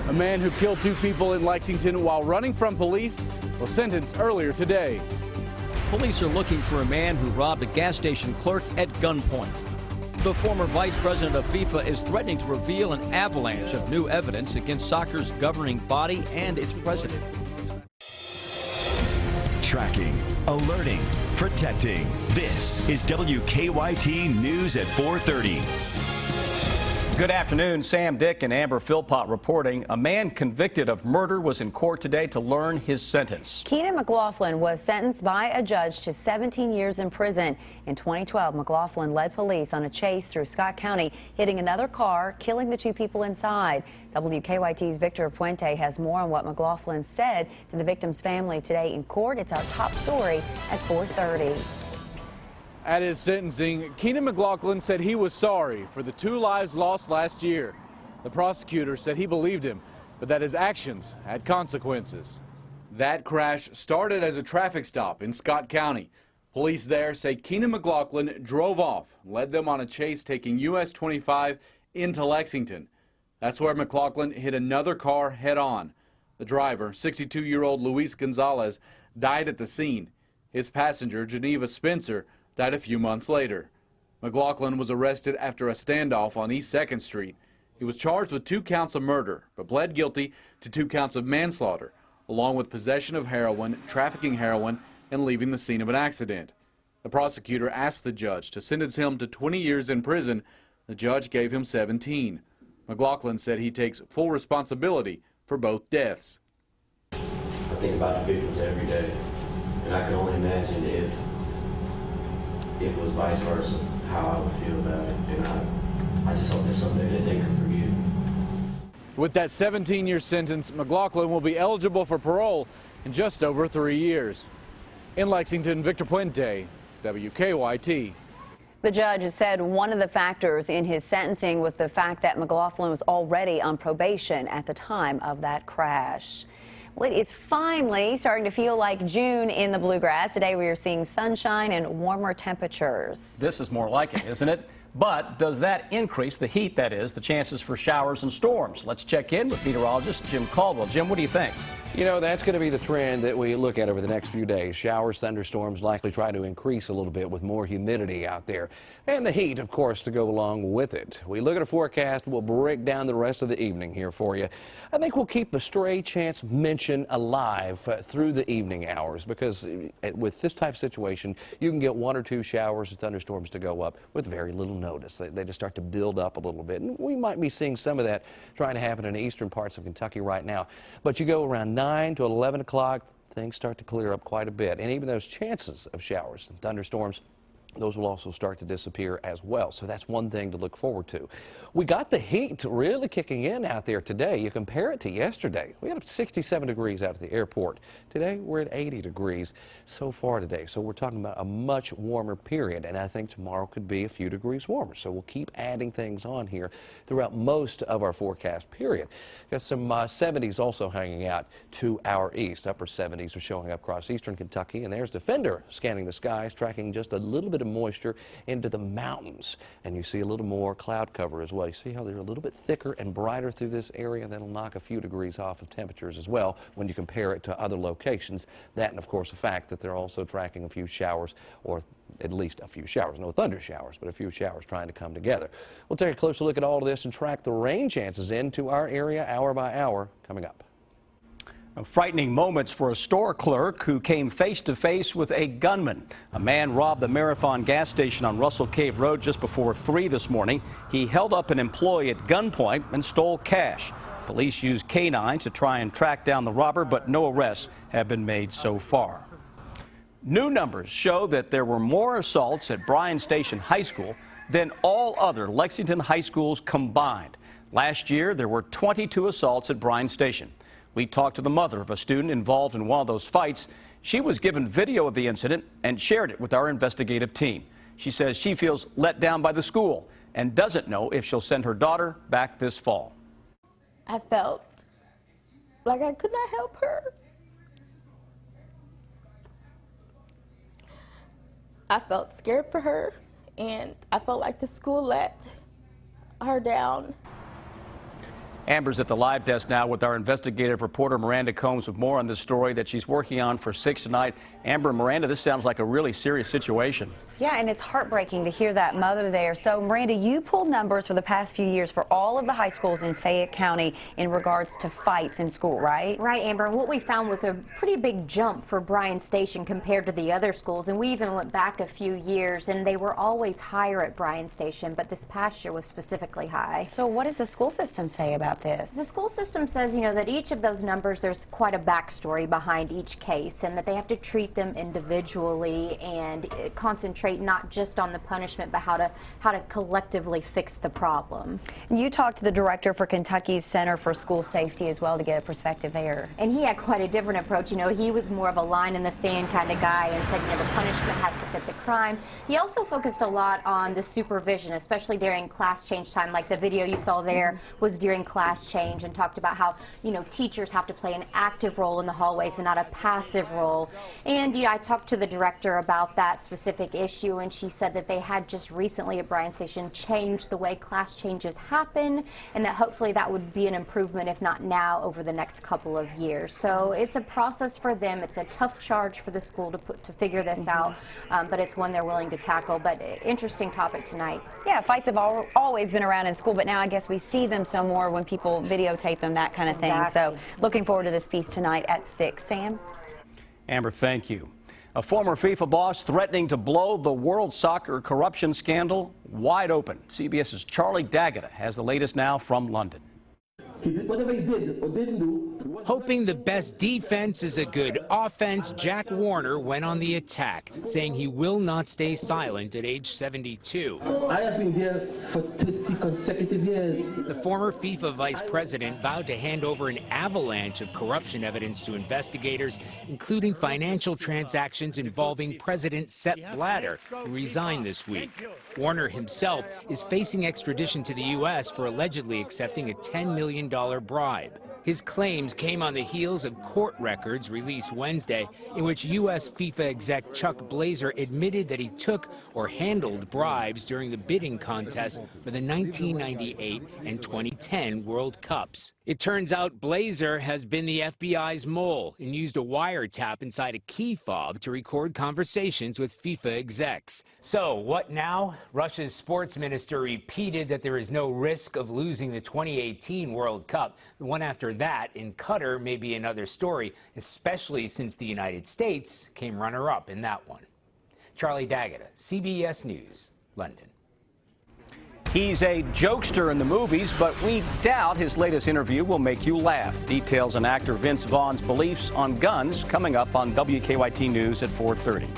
A man who killed 2 people in Lexington while running from police was sentenced earlier today. Police are looking for a man who robbed a gas station clerk at gunpoint. The former vice president of FIFA is threatening to reveal an avalanche of new evidence against soccer's governing body and its president. Tracking, alerting, protecting. This is WKYT News at 4:30. Good afternoon. Sam Dick and Amber Philpott reporting. A man convicted of murder was in court today to learn his sentence. Keenan McLaughlin was sentenced by a judge to 17 years in prison. In 2012, McLaughlin led police on a chase through Scott County, hitting another car, killing the 2 people inside. WKYT's Victor Puente has more on what McLaughlin said to the victim's family today in court. It's our top story at 4:30. At his sentencing, Keenan McLaughlin said he was sorry for the 2 lives lost last year. The prosecutor said he believed him, but that his actions had consequences. That crash started as a traffic stop in Scott County. Police there say Keenan McLaughlin drove off, led them on a chase taking US 25 into Lexington. That's where McLaughlin hit another car head-on. The driver, 62-year-old Luis Gonzalez, died at the scene. His passenger, Geneva Spencer, died a few months later. McLaughlin was arrested after a standoff on East 2nd Street. He was charged with 2 counts of murder, but pled guilty to 2 counts of manslaughter, along with possession of heroin, trafficking heroin, and leaving the scene of an accident. The prosecutor asked the judge to sentence him to 20 years in prison. The judge gave him 17. McLaughlin said he takes full responsibility for both deaths. I think about the victims every day, and I can only imagine if it was vice versa, how I would feel about it. And I just hope it's something that they can forgive. With that 17-year sentence, McLaughlin will be eligible for parole in just over 3 years. In Lexington, Victor Puente, WKYT. The judge has said one of the factors in his sentencing was the fact that McLaughlin was already on probation at the time of that crash. Well, it is finally starting to feel like June in the Bluegrass. Today we are seeing sunshine and warmer temperatures. This is more like it, isn't it? But does that increase the heat, that is, the chances for showers and storms? Let's check in with meteorologist Jim Caldwell. Jim, what do you think? You know, that's going to be the trend that we look at over the next few days. Showers, thunderstorms likely try to increase a little bit with more humidity out there. And the heat, of course, to go along with it. We look at a forecast. We'll break down the rest of the evening here for you. I think we'll keep the stray chance mention alive through the evening hours because with this type of situation, you can get 1 or 2 showers or thunderstorms to go up with very little notice. They just start to build up a little bit. And we might be seeing some of that trying to happen in the eastern parts of Kentucky right now. But you go around 9 to 11 o'clock, things start to clear up quite a bit. And even those chances of showers and thunderstorms, those will also start to disappear as well. So that's one thing to look forward to. We got the heat really kicking in out there today. You compare it to yesterday. We had up 67 degrees out at the airport. Today we're at 80 degrees so far today. So we're talking about a much warmer period. And I think tomorrow could be a few degrees warmer. So we'll keep adding things on here throughout most of our forecast period. Got some 70s also hanging out to our east. Upper 70s are showing up across eastern Kentucky. And there's Defender scanning the skies, tracking just a little bit of moisture into the mountains, and you see a little more cloud cover as well. You see how they're a little bit thicker and brighter through this area. That'll knock a few degrees off of temperatures as well when you compare it to other locations. That and of course the fact that they're also tracking a few showers, or at least a few showers, no thunder showers, but a few showers trying to come together. We'll take a closer look at all of this and track the rain chances into our area hour by hour coming up. Frightening moments for a store clerk who came face-to-face with a gunman. A man robbed the Marathon gas station on Russell Cave Road just before 3 this morning. He held up an employee at gunpoint and stole cash. Police used canines to try and track down the robber, but no arrests have been made so far. New numbers show that there were more assaults at Bryan Station High School than all other Lexington high schools combined. Last year, there were 22 assaults at Bryan Station. We talked to the mother of a student involved in one of those fights. She was given video of the incident and shared it with our investigative team. She says she feels let down by the school and doesn't know if she'll send her daughter back this fall. I felt like I could not help her. I felt scared for her, and I felt like the school let her down. Amber's at the live desk now with our investigative reporter Miranda Combs with more on this story that she's working on for 6 tonight. Amber, Miranda, this sounds like a really serious situation. Yeah, and it's heartbreaking to hear that mother there. So, Miranda, you pulled numbers for the past few years for all of the high schools in Fayette County in regards to fights in school, right? Right, Amber. And what we found was a pretty big jump for Bryan Station compared to the other schools. And we even went back a few years, and they were always higher at Bryan Station, but this past year was specifically high. So what does the school system say about this? The school system says, that each of those numbers, there's quite a backstory behind each case, and that they have to treat them individually and concentrate not just on the punishment, but how to collectively fix the problem. You talked to the director for Kentucky's Center for School Safety as well to get a perspective there. And he had quite a different approach. He was more of a line in the sand kind of guy and said, the punishment has to fit the crime. He also focused a lot on the supervision, especially during class change time. Like the video you saw there was during class change, and talked about how, teachers have to play an active role in the hallways and not a passive role. And I talked to the director about that specific issue, and she said that they had just recently at Bryan Station changed the way class changes happen, and that hopefully that would be an improvement, if not now, over the next couple of years. So it's a process for them. It's a tough charge for the school to figure this out, but it's one they're willing to tackle. But interesting topic tonight. Yeah, fights have always been around in school, but now I guess we see them so more when people videotape them, that kind of thing. So looking forward to this piece tonight at 6. Sam? Amber, thank you. A former FIFA boss threatening to blow the World Soccer corruption scandal wide open. CBS's Charlie Daggett has the latest now from London. Whatever he did or didn't do. Hoping the best defense is a good offense, Jack Warner went on the attack, saying he will not stay silent at age 72. I have been there for 30 consecutive years. The former FIFA vice president vowed to hand over an avalanche of corruption evidence to investigators, including financial transactions involving President Sepp Blatter, who resigned this week. Warner himself is facing extradition to the U.S. for allegedly accepting a $10 million bribe. His claims came on the heels of court records released Wednesday in which U.S. FIFA exec Chuck Blazer admitted that he took or handled bribes during the bidding contest for the 1998 and 2010 World Cups. It turns out Blazer has been the FBI's mole and used a wiretap inside a key fob to record conversations with FIFA execs. So what now? Russia's sports minister repeated that there is no risk of losing the 2018 World Cup. The one after that in Qatar may be another story, especially since the United States came runner-up in that one. Charlie Daggett, CBS News, London. He's a jokester in the movies, but we doubt his latest interview will make you laugh. Details on actor Vince Vaughn's beliefs on guns coming up on WKYT News at 4:30.